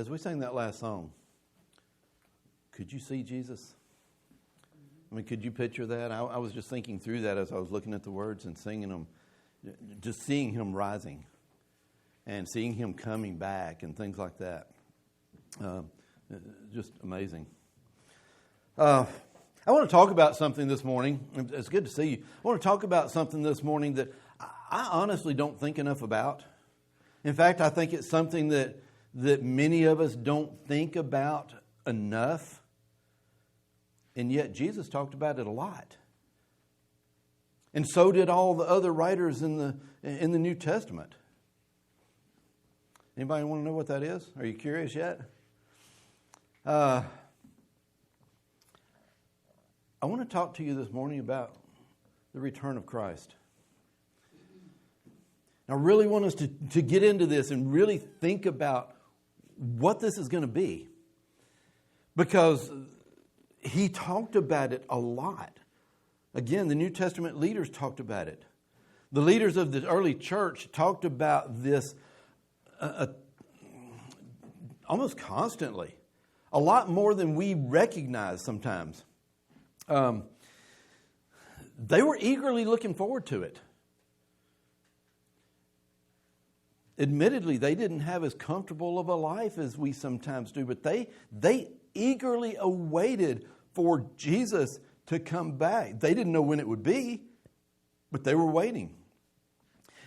As we sang that last song, could you see Jesus? I mean, could you picture that? I was just thinking through that as I was looking at the words and singing them, just seeing him rising and seeing him coming back and things like that. Just amazing. I want to talk about something this morning. It's good to see you. I want to talk about something this morning that I honestly don't think enough about. In fact, I think it's something that many of us don't think about enough. And yet Jesus talked about it a lot. And so did all the other writers in the New Testament. Anybody want to know what that is? Are you curious yet? I want to talk to you this morning about the return of Christ. I really want us to get into this and really think about what this is going to be. Because he talked about it a lot. Again, the New Testament leaders talked about it. The leaders of the early church talked about this almost constantly. A lot more than we recognize sometimes. They were eagerly looking forward to it. Admittedly, they didn't have as comfortable of a life as we sometimes do, but they eagerly awaited for Jesus to come back. They didn't know when it would be, but they were waiting.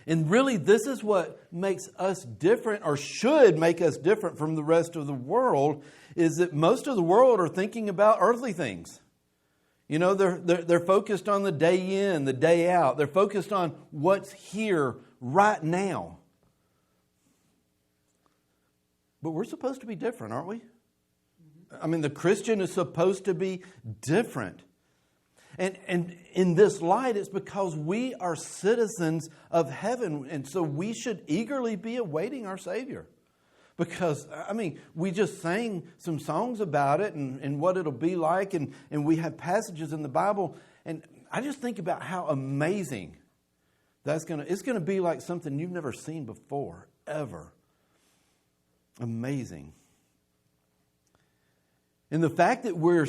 And really, this is what makes us different, or should make us different from the rest of the world, is that most of the world are thinking about earthly things. You know, they're focused on the day in, the day out. They're focused on what's here right now. But we're supposed to be different, aren't we? I mean, the Christian is supposed to be different. And in this light, it's because we are citizens of heaven. And so we should eagerly be awaiting our Savior. Because, I mean, we just sang some songs about it and what it'll be like. And we have passages in the Bible. And I just think about how amazing it's going to be, like something you've never seen before, ever. Amazing. And the fact that we're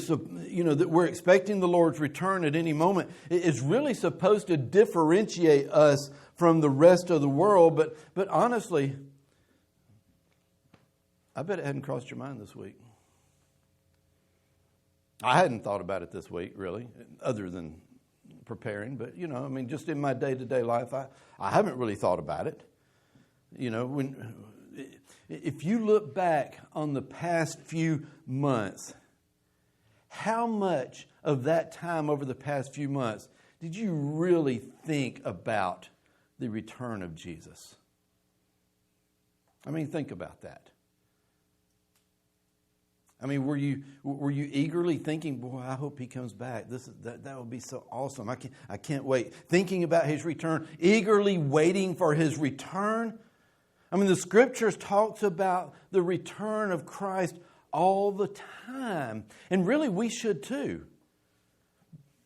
expecting the Lord's return at any moment is really supposed to differentiate us from the rest of the world. But honestly, I bet it hadn't crossed your mind this week. I hadn't thought about it this week, really, other than preparing. But, I mean, just in my day-to-day life, I haven't really thought about it. If you look back on the past few months, how much of that time over the past few months did you really think about the return of Jesus? I mean, think about that. I mean, were you eagerly thinking, boy, I hope he comes back. That would be so awesome. I can't wait. Thinking about his return, eagerly waiting for his return. I mean, the Scriptures talks about the return of Christ all the time. And really, we should too.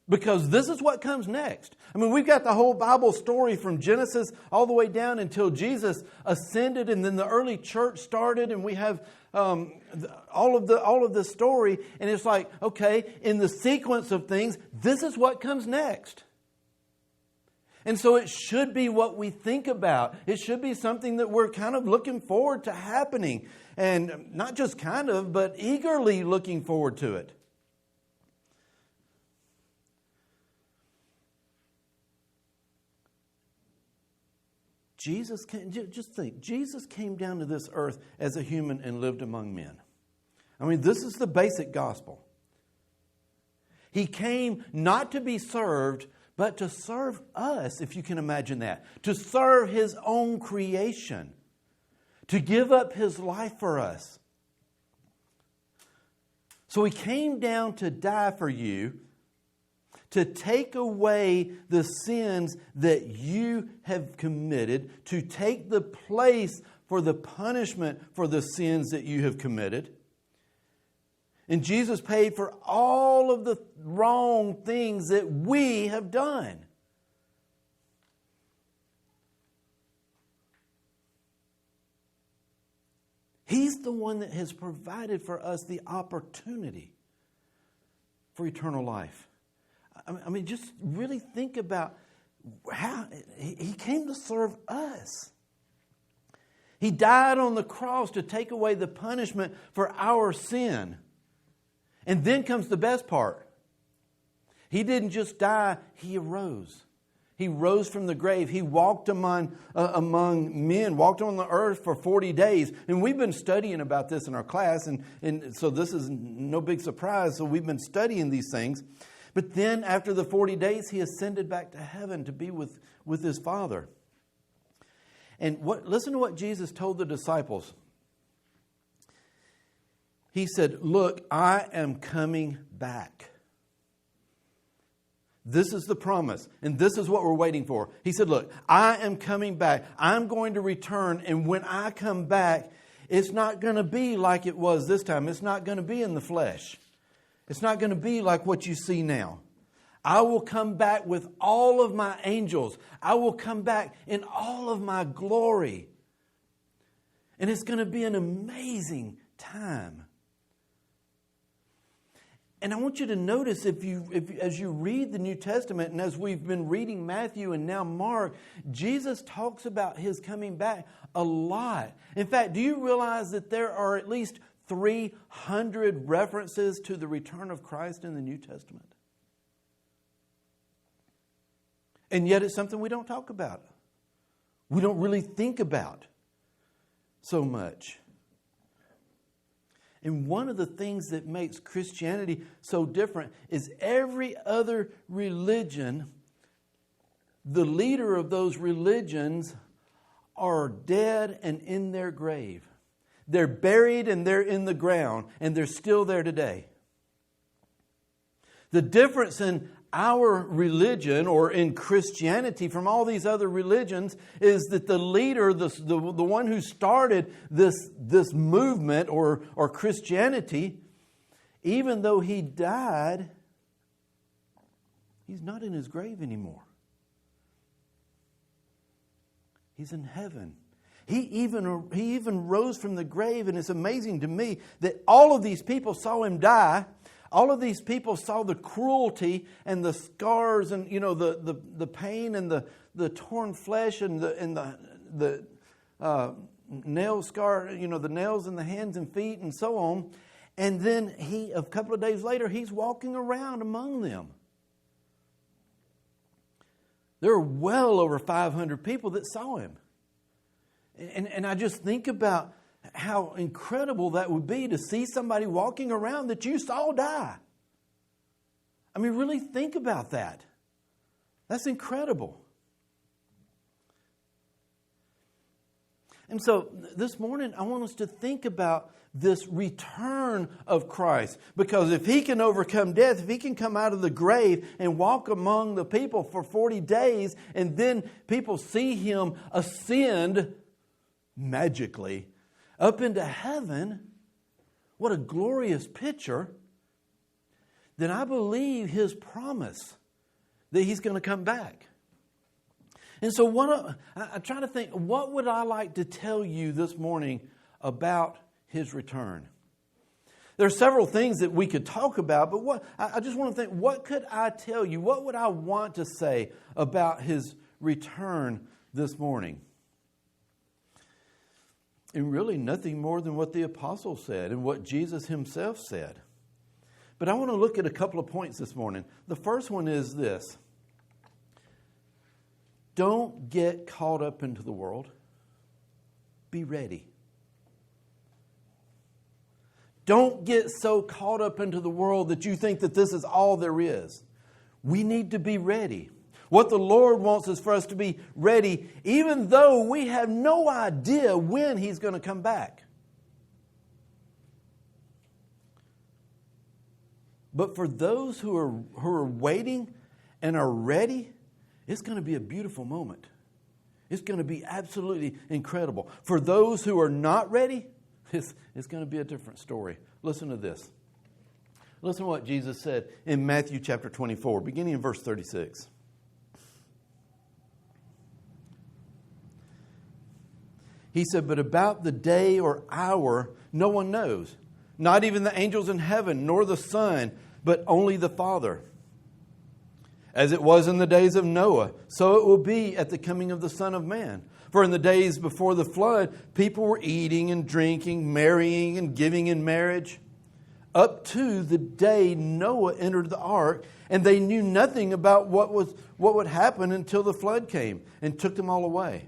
Because this is what comes next. I mean, we've got the whole Bible story from Genesis all the way down until Jesus ascended, and then the early church started, and we have all of the story. And it's like, okay, in the sequence of things, this is what comes next. And so it should be what we think about. It should be something that we're kind of looking forward to happening. And not just kind of, but eagerly looking forward to it. Just think, Jesus came down to this earth as a human and lived among men. I mean, this is the basic gospel. He came not to be served, but to serve us, if you can imagine that. To serve His own creation. To give up His life for us. So He came down to die for you, to take away the sins that you have committed, to take the place for the punishment for the sins that you have committed. And Jesus paid for all of the wrong things that we have done. He's the one that has provided for us the opportunity for eternal life. I mean, just really think about how He came to serve us. He died on the cross to take away the punishment for our sin. And then comes the best part. He didn't just die, He arose. He rose from the grave. He walked among men, walked on the earth for 40 days. And we've been studying about this in our class, and so this is no big surprise. So we've been studying these things. But then after the 40 days, He ascended back to heaven to be with His Father. And listen to what Jesus told the disciples. He said, "Look, I am coming back." This is the promise, and this is what we're waiting for. He said, "Look, I am coming back. I'm going to return, and when I come back, it's not going to be like it was this time. It's not going to be in the flesh. It's not going to be like what you see now. I will come back with all of my angels. I will come back in all of my glory. And it's going to be an amazing time." And I want you to notice as you read the New Testament, and as we've been reading Matthew and now Mark, Jesus talks about His coming back a lot. In fact, do you realize that there are at least 300 references to the return of Christ in the New Testament? And yet it's something we don't talk about. We don't really think about so much. And one of the things that makes Christianity so different is every other religion, the leader of those religions are dead and in their grave. They're buried and they're in the ground, and they're still there today. The difference in our religion, or in Christianity, from all these other religions, is that the leader, the one who started this movement or Christianity, even though he died, he's not in his grave anymore. He's in heaven. He even rose from the grave, and it's amazing to me that all of these people saw Him die. All of these people saw the cruelty and the scars and, the pain and the torn flesh and the nail scar, the nails in the hands and feet and so on. And then a couple of days later, He's walking around among them. There are well over 500 people that saw Him. And I just think about how incredible that would be to see somebody walking around that you saw die. I mean, really think about that. That's incredible. And so this morning, I want us to think about this return of Christ. Because if He can overcome death, if He can come out of the grave and walk among the people for 40 days, and then people see Him ascend magically up into heaven, what a glorious picture, then I believe His promise that He's going to come back. And so I try to think, what would I like to tell you this morning about His return? There are several things that we could talk about, but I just want to think, what could I tell you? What would I want to say about His return this morning? And really nothing more than what the apostles said and what Jesus Himself said. But I want to look at a couple of points this morning. The first one is this. Don't get caught up into the world. Be ready. Don't get so caught up into the world that you think that this is all there is. We need to be ready. What the Lord wants is for us to be ready, even though we have no idea when He's going to come back. But for those who are waiting and are ready, it's going to be a beautiful moment. It's going to be absolutely incredible. For those who are not ready, it's going to be a different story. Listen to this. Listen to what Jesus said in Matthew chapter 24, beginning in verse 36. He said, but about the day or hour, no one knows. Not even the angels in heaven, nor the Son, but only the Father. As it was in the days of Noah, so it will be at the coming of the Son of Man. For in the days before the flood, people were eating and drinking, marrying and giving in marriage, up to the day Noah entered the ark, and they knew nothing about what would happen until the flood came and took them all away.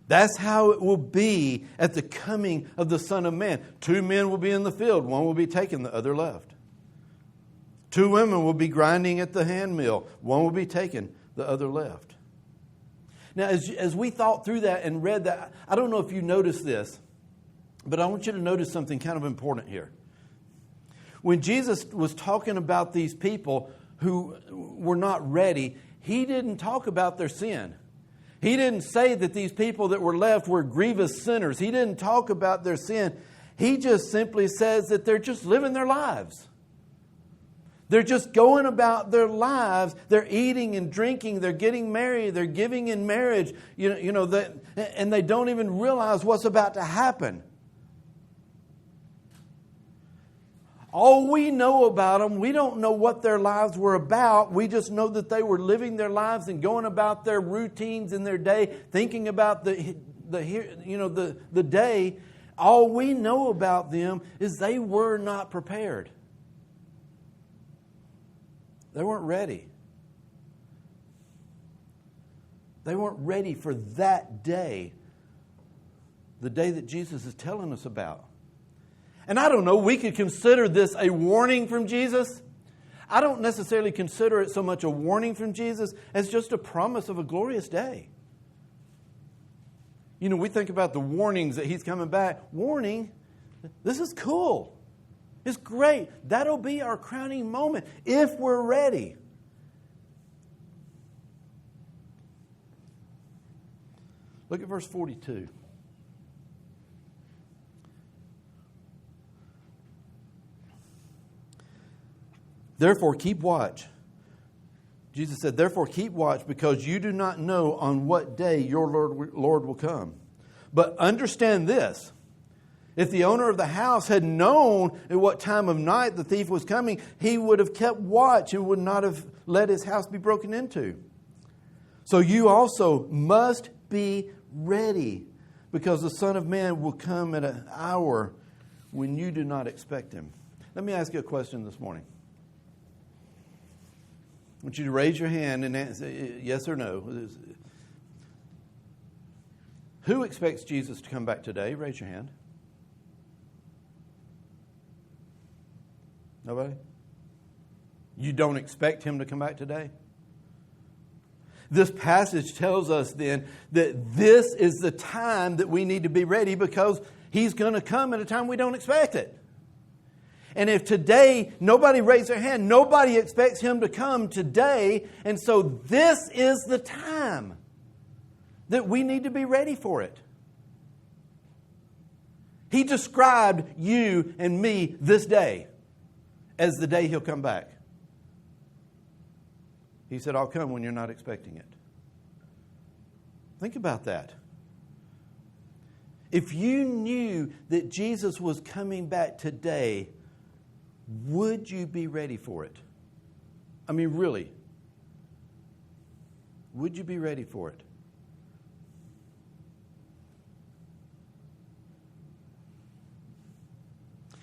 That's how it will be at the coming of the Son of Man. 2 men will be in the field. One will be taken, the other left. 2 women will be grinding at the handmill. One will be taken, the other left. Now, as we thought through that and read that, I don't know if you noticed this, but I want you to notice something kind of important here. When Jesus was talking about these people who were not ready, He didn't talk about their sin. He didn't say that these people that were left were grievous sinners. He didn't talk about their sin. He just simply says that they're just living their lives. They're just going about their lives. They're eating and drinking. They're getting married. They're giving in marriage. And they don't even realize what's about to happen. All we know about them, we don't know what their lives were about. We just know that they were living their lives and going about their routines in their day, thinking about the day. All we know about them is they were not prepared. They weren't ready. They weren't ready for that day, the day that Jesus is telling us about. And I don't know, we could consider this a warning from Jesus. I don't necessarily consider it so much a warning from Jesus as just a promise of a glorious day. We think about the warnings that He's coming back. Warning, this is cool. It's great. That'll be our crowning moment if we're ready. Look at verse 42. Therefore, keep watch. Jesus said, therefore, keep watch, because you do not know on what day your Lord will come. But understand this. If the owner of the house had known at what time of night the thief was coming, he would have kept watch and would not have let his house be broken into. So you also must be ready, because the Son of Man will come at an hour when you do not expect Him. Let me ask you a question this morning. I want you to raise your hand and answer yes or no. Who expects Jesus to come back today? Raise your hand. Nobody? You don't expect Him to come back today? This passage tells us then that this is the time that we need to be ready, because He's going to come at a time we don't expect it. And if today nobody raised their hand, nobody expects Him to come today. And so this is the time that we need to be ready for it. He described you and me this day as the day He'll come back. He said, I'll come when you're not expecting it. Think about that. If you knew that Jesus was coming back today, would you be ready for it? I mean, really. Would you be ready for it?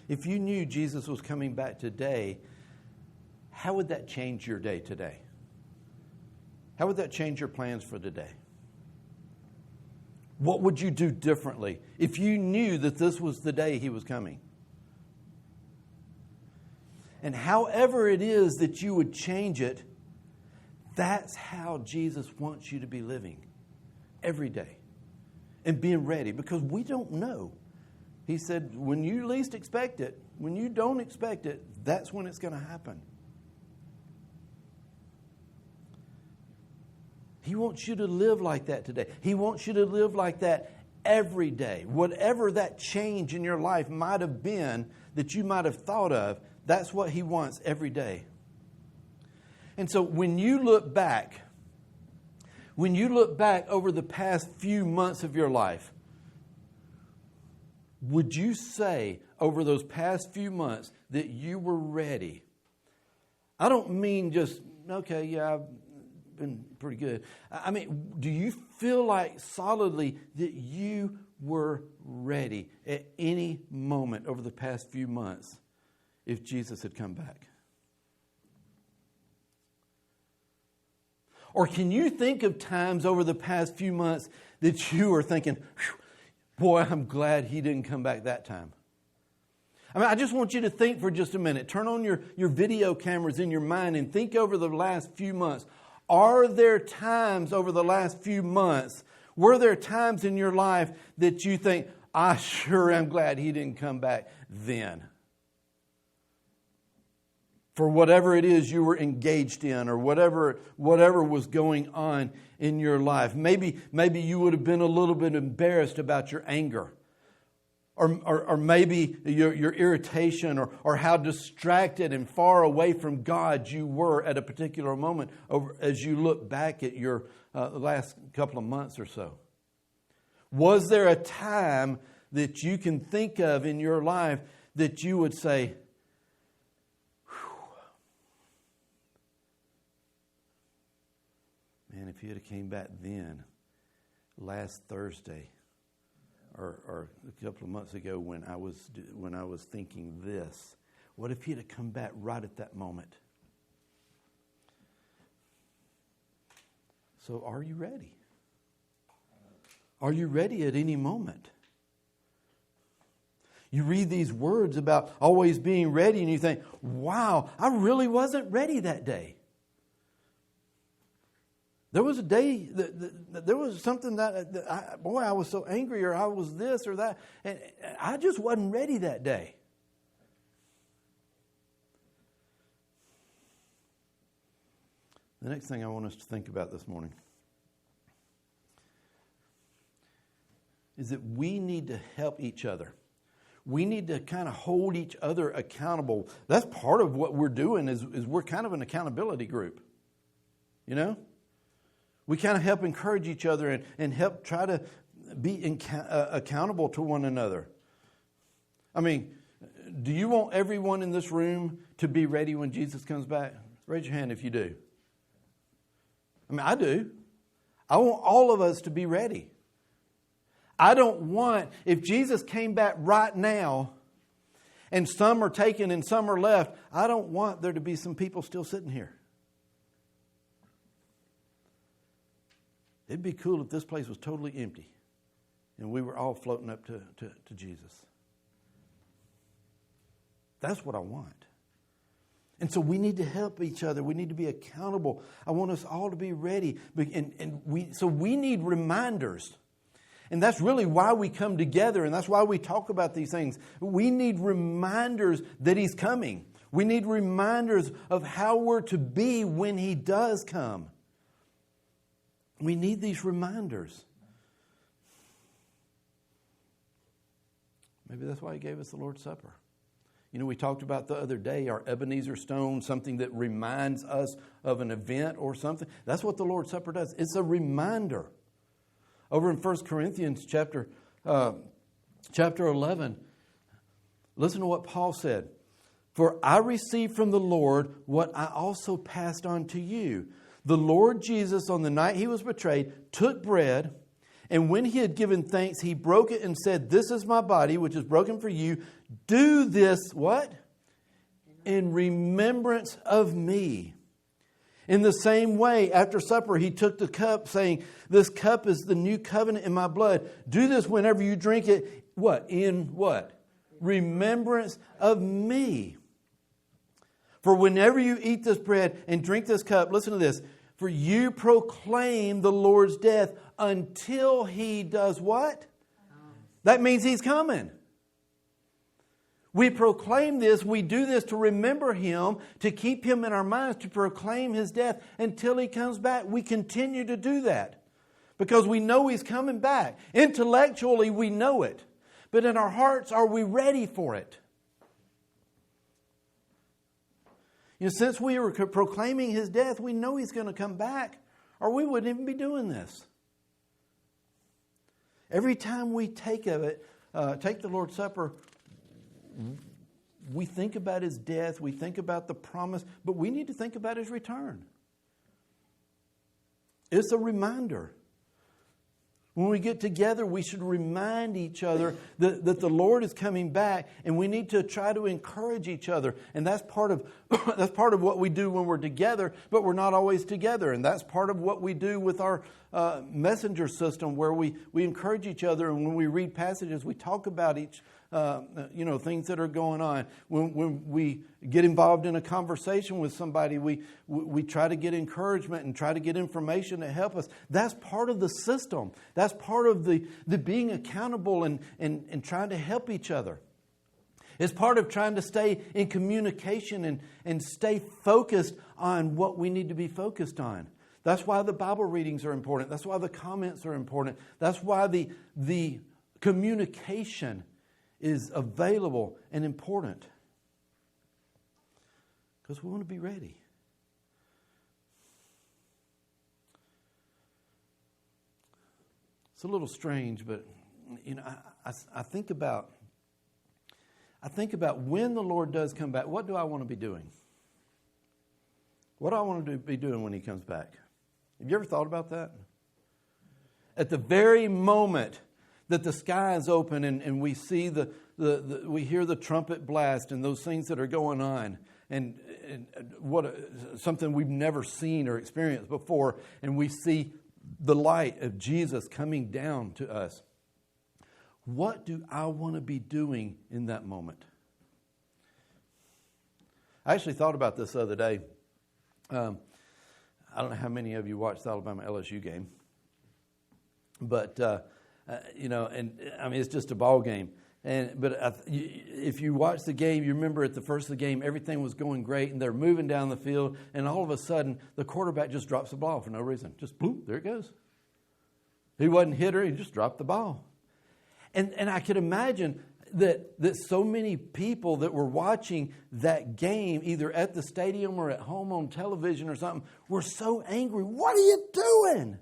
If you knew Jesus was coming back today, how would that change your day today? How would that change your plans for today? What would you do differently if you knew that this was the day He was coming? And however it is that you would change it, that's how Jesus wants you to be living every day and being ready, because we don't know. He said, when you least expect it, when you don't expect it, that's when it's going to happen. He wants you to live like that today. He wants you to live like that every day. Whatever that change in your life might have been that you might have thought of, that's what He wants every day. And so when you look back, when you look back over the past few months of your life, would you say over those past few months that you were ready? I don't mean just, okay, yeah, I've been pretty good. I mean, do you feel like solidly that you were ready at any moment over the past few months if Jesus had come back? Or can you think of times over the past few months that you were thinking, boy, I'm glad he didn't come back that time? I mean, I just want you to think for just a minute. Turn on your video cameras in your mind and think over the last few months. Are there times over the last few months, were there times in your life that you think, I sure am glad he didn't come back then? For whatever it is you were engaged in or whatever was going on in your life. Maybe you would have been a little bit embarrassed about your anger. Or maybe your irritation or how distracted and far away from God you were at a particular moment as you look back at your last couple of months or so. Was there a time that you can think of in your life that you would say, man, if he had came back then, last Thursday, or a couple of months ago when I was thinking this, what if he'd have come back right at that moment? So are you ready? Are you ready at any moment? You read these words about always being ready and you think, wow, I really wasn't ready that day. There was a day, there was something that I was so angry or I was this or that. And I just wasn't ready that day. The next thing I want us to think about this morning is that we need to help each other. We need to kind of hold each other accountable. That's part of what we're doing is we're kind of an accountability group. You know? We kind of help encourage each other and help try to be accountable to one another. I mean, do you want everyone in this room to be ready when Jesus comes back? Raise your hand if you do. I mean, I do. I want all of us to be ready. I don't want, if Jesus came back right now and some are taken and some are left, I don't want there to be some people still sitting here. It'd be cool if this place was totally empty and we were all floating up to Jesus. That's what I want. And so we need to help each other. We need to be accountable. I want us all to be ready. So we need reminders. And that's really why we come together and that's why we talk about these things. We need reminders that He's coming. We need reminders of how we're to be when He does come. We need these reminders. Maybe that's why He gave us the Lord's Supper. You know, we talked about the other day our Ebenezer stone, something that reminds us of an event or something. That's what the Lord's Supper does. It's a reminder. Over in 1 Corinthians chapter 11, listen to what Paul said. For I received from the Lord what I also passed on to you. The Lord Jesus, on the night He was betrayed, took bread, and when He had given thanks, He broke it and said, this is my body, which is broken for you. Do this, what? In remembrance of me. In the same way, after supper, He took the cup, saying, this cup is the new covenant in my blood. Do this whenever you drink it. What? In what? Remembrance of me. For whenever you eat this bread and drink this cup, listen to this. For you proclaim the Lord's death until He does what? That means He's coming. We proclaim this, we do this to remember Him, to keep Him in our minds, to proclaim His death until He comes back. We continue to do that because we know He's coming back. Intellectually, we know it. But in our hearts, are we ready for it? You know, since we were proclaiming His death, we know He's going to come back. or we wouldn't even be doing this. Every time we take the Lord's Supper, we think about His death, we think about the promise, but we need to think about His return. It's a reminder. When we get together, we should remind each other that the Lord is coming back, and we need to try to encourage each other. And that's part of what we do when we're together, but we're not always together. And that's part of what we do with our messenger system, where we encourage each other, and when we read passages, we talk about things that are going on. When we get involved in a conversation with somebody, we try to get encouragement and try to get information to help us. That's part of the system. That's part of the being accountable and trying to help each other. It's part of trying to stay in communication and stay focused on what we need to be focused on. That's why the Bible readings are important. That's why the comments are important. That's why the communication is available and important. Because we want to be ready. It's a little strange, but I think about when the Lord does come back, what do I want to be doing? What do I want to be doing when He comes back? Have you ever thought about that? At the very moment that the sky is open and we see we hear the trumpet blast and those things that are going on, and something we've never seen or experienced before, and we see the light of Jesus coming down to us. What do I want to be doing in that moment? I actually thought about this the other day. I don't know how many of you watched the Alabama LSU game, but it's just a ball game. But if you watch the game, you remember at the first of the game, everything was going great, and they're moving down the field, and all of a sudden, the quarterback just drops the ball for no reason. Just boom, there it goes. He wasn't hit her; he just dropped the ball. And I could imagine that so many people that were watching that game, either at the stadium or at home on television or something, were so angry. What are you doing?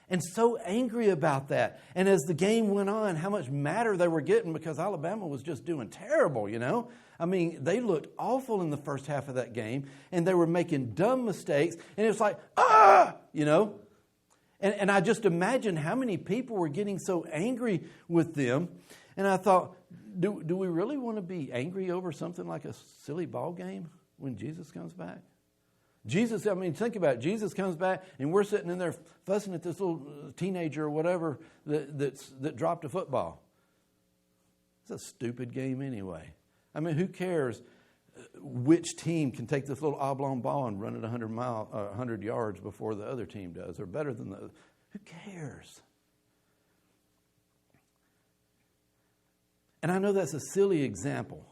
And so angry about that. And as the game went on, how much madder they were getting because Alabama was just doing terrible, I mean, they looked awful in the first half of that game, and they were making dumb mistakes, and it was like, And I just imagine how many people were getting so angry with them. And I thought, do we really want to be angry over something like a silly ball game when Jesus comes back? Think about it. Jesus comes back, and we're sitting in there fussing at this little teenager or whatever that dropped a football. It's a stupid game anyway. I mean, who cares which team can take this little oblong ball and run it 100 yards before the other team does, or better than the other? Who cares? And I know that's a silly example,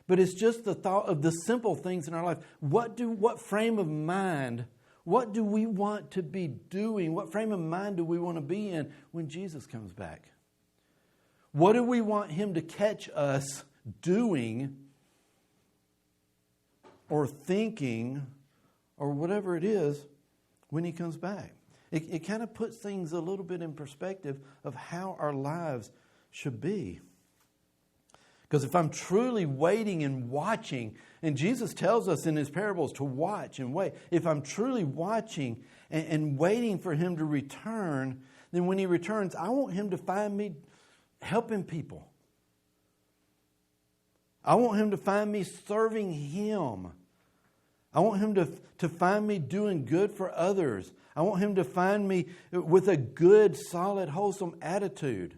but it's just the thought of the simple things in our life. What frame of mind, what do we want to be doing? What frame of mind do we want to be in when Jesus comes back? What do we want Him to catch us doing or thinking or whatever it is when He comes back? It kind of puts things a little bit in perspective of how our lives should be. Because if I'm truly waiting and watching, and Jesus tells us in His parables to watch and wait. If I'm truly watching and waiting for Him to return, then when He returns, I want Him to find me helping people. I want Him to find me serving Him. I want Him to find me doing good for others. I want Him to find me with a good, solid, wholesome attitude.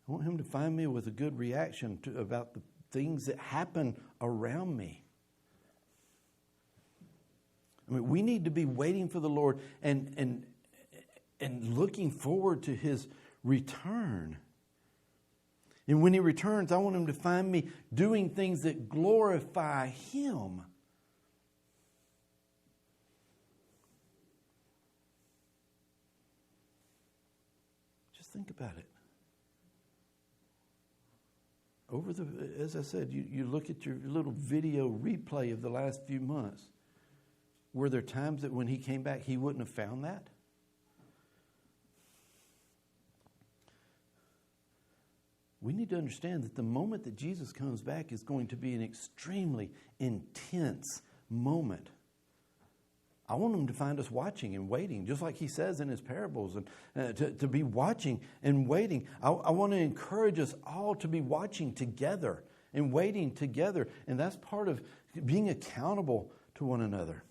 I want Him to find me with a good reaction about the things that happen around me. I mean, we need to be waiting for the Lord and looking forward to His return. And when He returns, I want Him to find me doing things that glorify Him. Just think about it. as I said, you look at your little video replay of the last few months. Were there times that when he came back, he wouldn't have found that? We need to understand that the moment that Jesus comes back is going to be an extremely intense moment. I want him to find us watching and waiting, just like he says in his parables, and to be watching and waiting. I want to encourage us all to be watching together and waiting together. And that's part of being accountable to one another.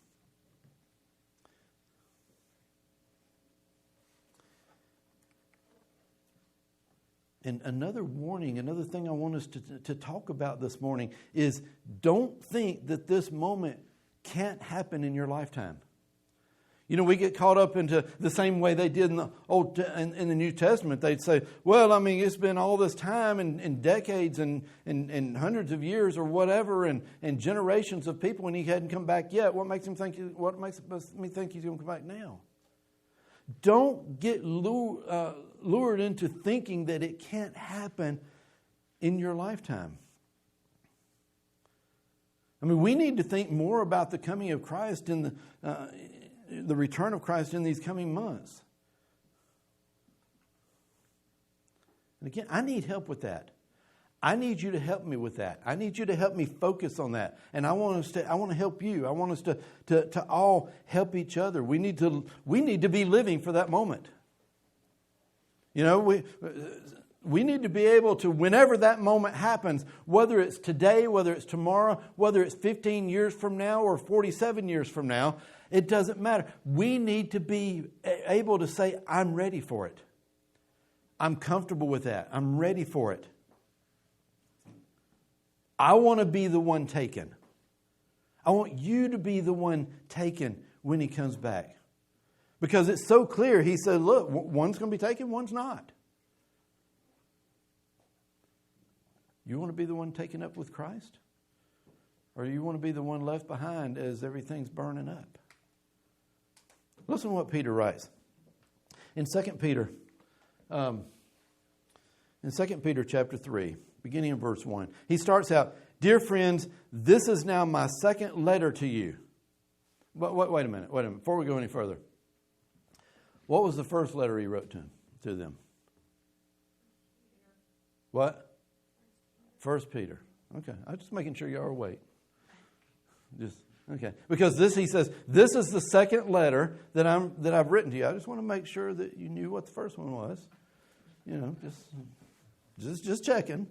And another warning, another thing I want us to talk about this morning is don't think that this moment can't happen in your lifetime. You know, we get caught up into the same way they did in the New Testament. They'd say, well, I mean, it's been all this time and decades and hundreds of years or whatever and generations of people and he hadn't come back yet. What makes me think he's going to come back now? Don't get lured into thinking that it can't happen in your lifetime. I mean, we need to think more about the coming of Christ and the return of Christ in these coming months. And again, I need help with that. I need you to help me with that. I need you to help me focus on that. And I want to help you. I want us to all help each other. We need to be living for that moment. You know, we need to be able to, whenever that moment happens, whether it's today, whether it's tomorrow, whether it's 15 years from now or 47 years from now, it doesn't matter. We need to be able to say, I'm ready for it. I'm comfortable with that. I'm ready for it. I want to be the one taken. I want you to be the one taken when he comes back. Because it's so clear. He said, look, one's going to be taken, one's not. You want to be the one taken up with Christ? Or you want to be the one left behind as everything's burning up? Listen to what Peter writes. In 2 Peter chapter 3, beginning in verse 1, he starts out, dear friends, this is now my second letter to you. But wait a minute. Before we go any further. What was the first letter he wrote to them? What? 1 Peter. Okay. I'm just making sure you are awake. Okay. Because he says, this is the second letter that I've written to you. I just want to make sure that you knew what the first one was. You know, just checking.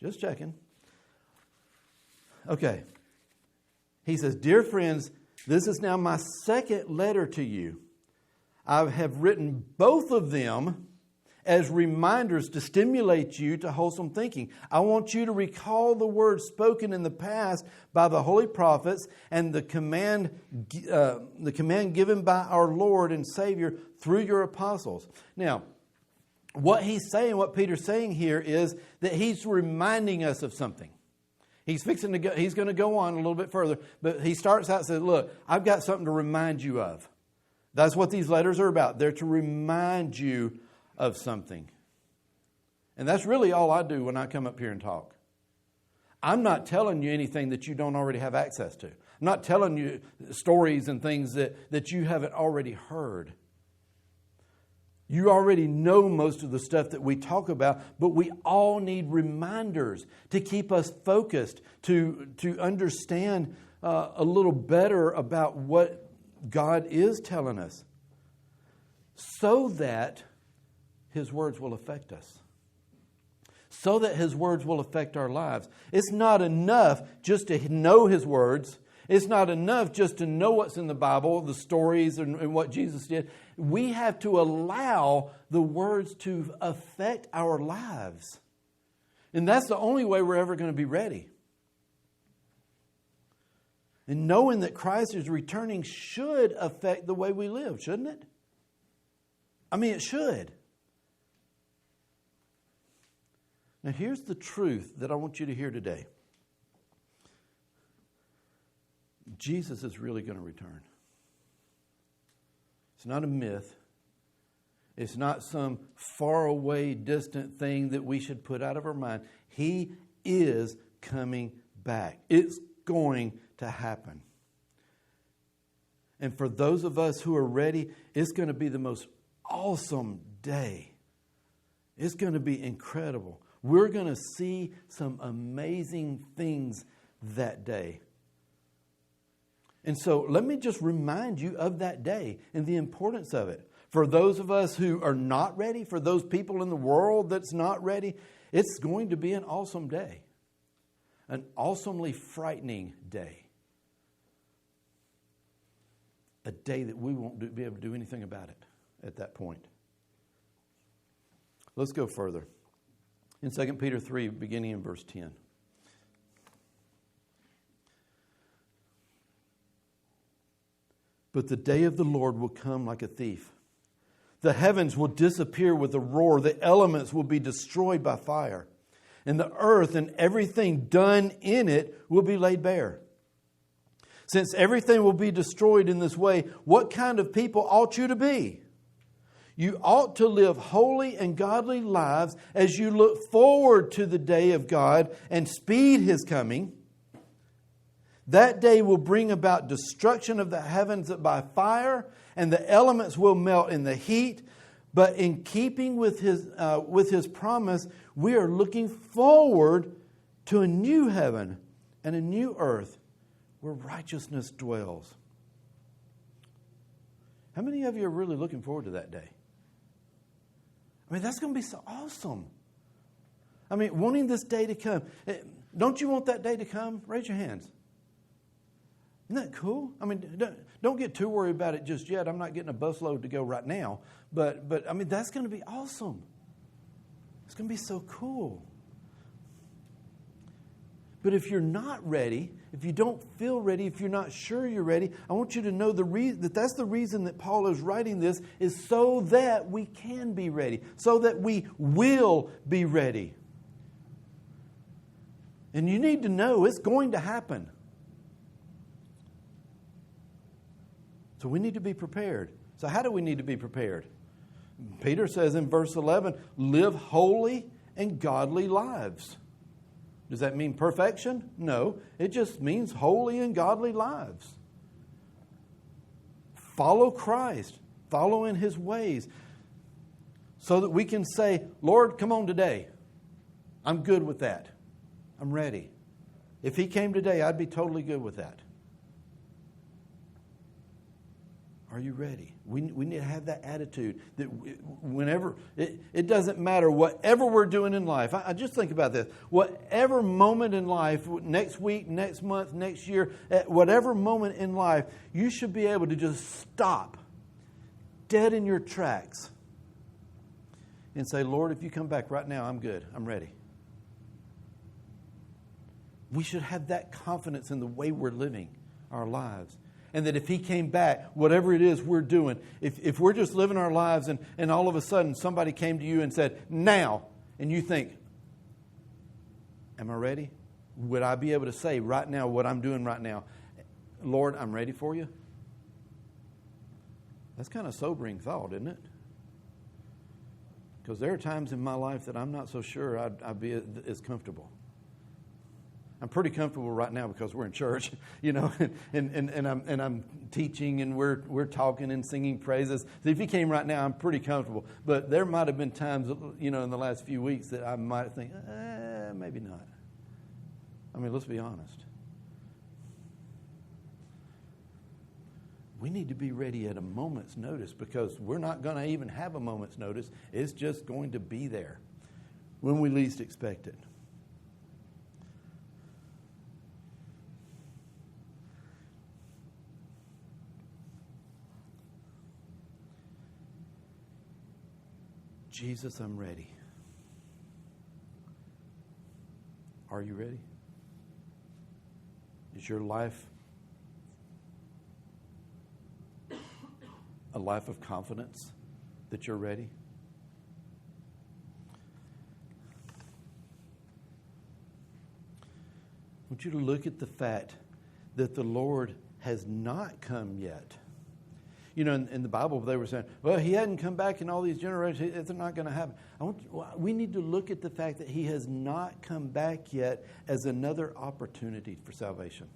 Just checking. Okay. He says, dear friends, this is now my second letter to you. I have written both of them as reminders to stimulate you to wholesome thinking. I want you to recall the words spoken in the past by the holy prophets and the command given by our Lord and Savior through your apostles. Now, what Peter's saying here is that he's reminding us of something. He's going to go on a little bit further, but he starts out and says, look, I've got something to remind you of. That's what these letters are about. They're to remind you of something. And that's really all I do when I come up here and talk. I'm not telling you anything that you don't already have access to. I'm not telling you stories and things that you haven't already heard. You already know most of the stuff that we talk about, but we all need reminders to keep us focused, to understand a little better about what God is telling us, so that His words will affect us. So that His words will affect our lives. It's not enough just to know His words. It's not enough just to know what's in the Bible, the stories and what Jesus did. We have to allow the words to affect our lives. And that's the only way we're ever going to be ready. And knowing that Christ is returning should affect the way we live, shouldn't it? I mean, it should. Now, here's the truth that I want you to hear today. Jesus is really going to return. It's not a myth. It's not some faraway, distant thing that we should put out of our mind. He is coming back. It's going to happen. And for those of us who are ready, it's going to be the most awesome day. It's going to be incredible. We're going to see some amazing things that day. And so let me just remind you of that day and the importance of it. For those of us who are not ready, for those people in the world that's not ready, it's going to be an awesome day. An awesomely frightening day. A day that we won't be able to do anything about it at that point. Let's go further. In 2 Peter 3, beginning in verse 10. But the day of the Lord will come like a thief. The heavens will disappear with a roar. The elements will be destroyed by fire. And the earth and everything done in it will be laid bare. Since everything will be destroyed in this way, what kind of people ought you to be? You ought to live holy and godly lives as you look forward to the day of God and speed His coming. That day will bring about destruction of the heavens by fire, and the elements will melt in the heat. But in keeping with His promise, we are looking forward to a new heaven and a new earth where righteousness dwells. How many of you are really looking forward to that day? I mean, that's going to be so awesome. I mean, wanting this day to come. Don't you want that day to come? Raise your hands. Isn't that cool? I mean, don't get too worried about it just yet. I'm not getting a busload to go right now. But I mean, that's going to be awesome. It's going to be so cool. But if you're not ready, if you don't feel ready, if you're not sure you're ready, I want you to know that's the reason that Paul is writing this, is so that we can be ready, so that we will be ready. And you need to know it's going to happen. So we need to be prepared. So how do we need to be prepared? Peter says in verse 11, live holy and godly lives. Does that mean perfection? No. It just means holy and godly lives. Follow Christ. Follow in His ways. So that we can say, Lord, come on today. I'm good with that. I'm ready. If He came today, I'd be totally good with that. Are you ready? We need to have that attitude that whenever, it doesn't matter whatever we're doing in life. I just think about this. Whatever moment in life, next week, next month, next year, at whatever moment in life, you should be able to just stop dead in your tracks and say, Lord, if you come back right now, I'm good. I'm ready. We should have that confidence in the way we're living our lives. And that if He came back, whatever it is we're doing, if we're just living our lives and all of a sudden somebody came to you and said, now, and you think, am I ready? Would I be able to say right now what I'm doing right now, Lord, I'm ready for you? That's kind of a sobering thought, isn't it? Because there are times in my life that I'm not so sure I'd be as comfortable. I'm pretty comfortable right now because we're in church, and I'm teaching and we're talking and singing praises. So if He came right now, I'm pretty comfortable. But there might have been times, in the last few weeks that I might think, maybe not. I mean, let's be honest. We need to be ready at a moment's notice because we're not going to even have a moment's notice. It's just going to be there when we least expect it. Jesus, I'm ready. Are you ready? Is your life a life of confidence that you're ready? I want you to look at the fact that the Lord has not come yet. in the Bible, they were saying, well, he hadn't come back in all these generations. It's not going to happen. We need to look at the fact that he has not come back yet as another opportunity for salvation.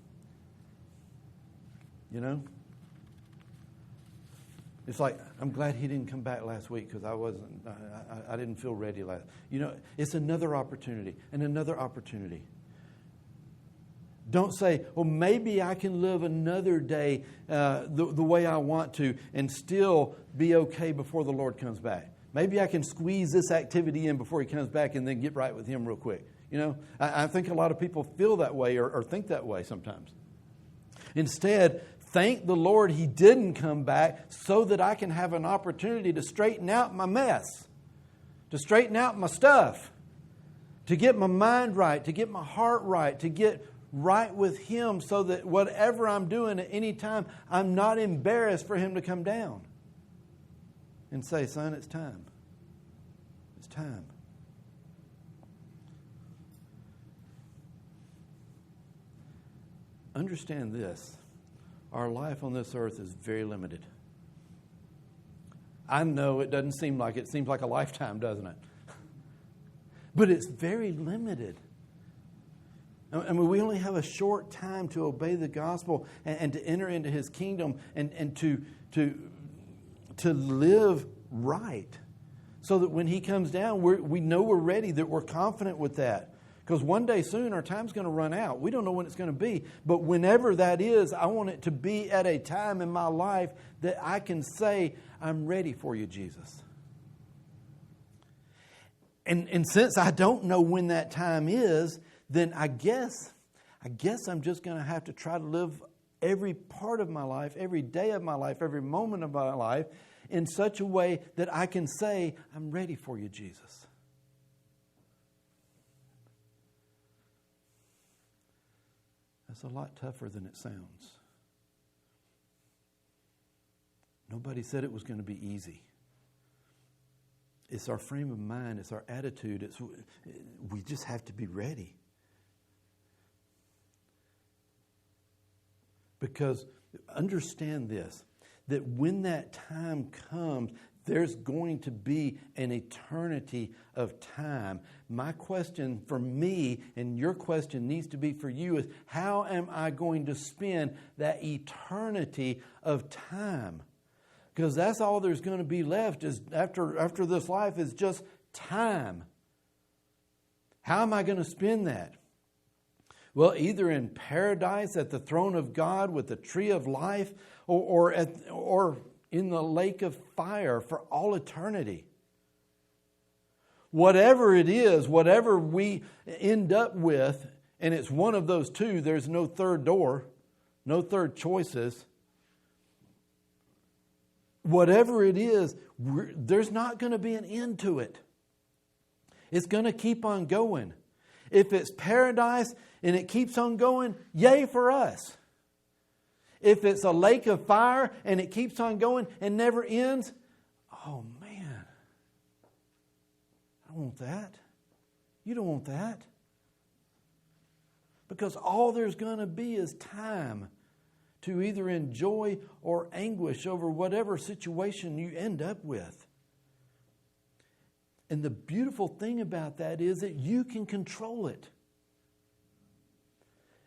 It's like, I'm glad he didn't come back last week because I didn't feel ready last. It's another opportunity and another opportunity. Don't say, well, maybe I can live another day the way I want to and still be okay before the Lord comes back. Maybe I can squeeze this activity in before he comes back and then get right with him real quick. I think a lot of people feel that way or think that way sometimes. Instead, thank the Lord he didn't come back so that I can have an opportunity to straighten out my mess, to straighten out my stuff, to get my mind right, to get my heart right, to get right with him so that whatever I'm doing at any time, I'm not embarrassed for him to come down and say, son, it's time. It's time. Understand this. Our life on this earth is very limited. I know it doesn't seem like it. It seems like a lifetime, doesn't it? But it's very limited. I mean, we only have a short time to obey the gospel and to enter into his kingdom and to live right. So that when he comes down, we know we're ready, that we're confident with that. Because one day soon our time's going to run out. We don't know when it's going to be. But whenever that is, I want it to be at a time in my life that I can say, I'm ready for you, Jesus. And since I don't know when that time is, then I guess I'm just going to have to try to live every part of my life, every day of my life, every moment of my life in such a way that I can say, I'm ready for you, Jesus. That's a lot tougher than it sounds. Nobody said it was going to be easy. It's our frame of mind. It's our attitude. We just have to be ready. Because understand this, that when that time comes, there's going to be an eternity of time. My question for me, and your question needs to be for you, is how am I going to spend that eternity of time? Because that's all there's going to be left is after this life is just time. How am I going to spend that? Well, either in paradise at the throne of God with the tree of life, or in the lake of fire for all eternity. Whatever it is, whatever we end up with, and it's one of those two, there's no third door, no third choices. Whatever it is, there's not going to be an end to it. It's going to keep on going. If it's paradise and it keeps on going, yay for us. If it's a lake of fire and it keeps on going and never ends, oh man, I don't want that. You don't want that. Because all there's going to be is time to either enjoy or anguish over whatever situation you end up with. And the beautiful thing about that is that you can control it.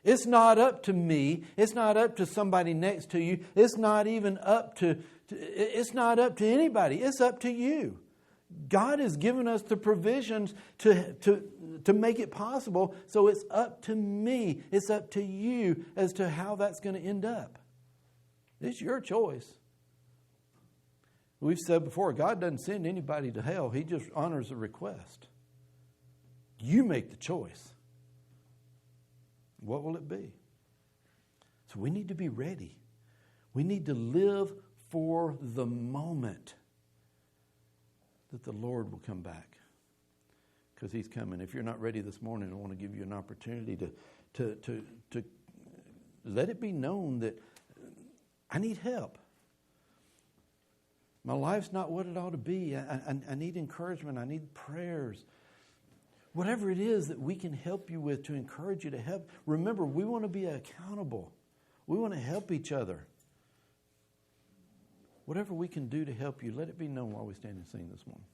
It's not up to me. It's not up to somebody next to you. It's not even up to it's not up to anybody. It's up to you. God has given us the provisions to make it possible. So it's up to me. It's up to you as to how that's going to end up. It's your choice. We've said before, God doesn't send anybody to hell. He just honors a request. You make the choice. What will it be? So we need to be ready. We need to live for the moment that the Lord will come back. Because He's coming. If you're not ready this morning, I want to give you an opportunity to let it be known that I need help. My life's not what it ought to be. I need encouragement. I need prayers. Whatever it is that we can help you with to encourage you to help. Remember, we want to be accountable. We want to help each other. whatever we can do to help you, let it be known while we stand and sing this morning.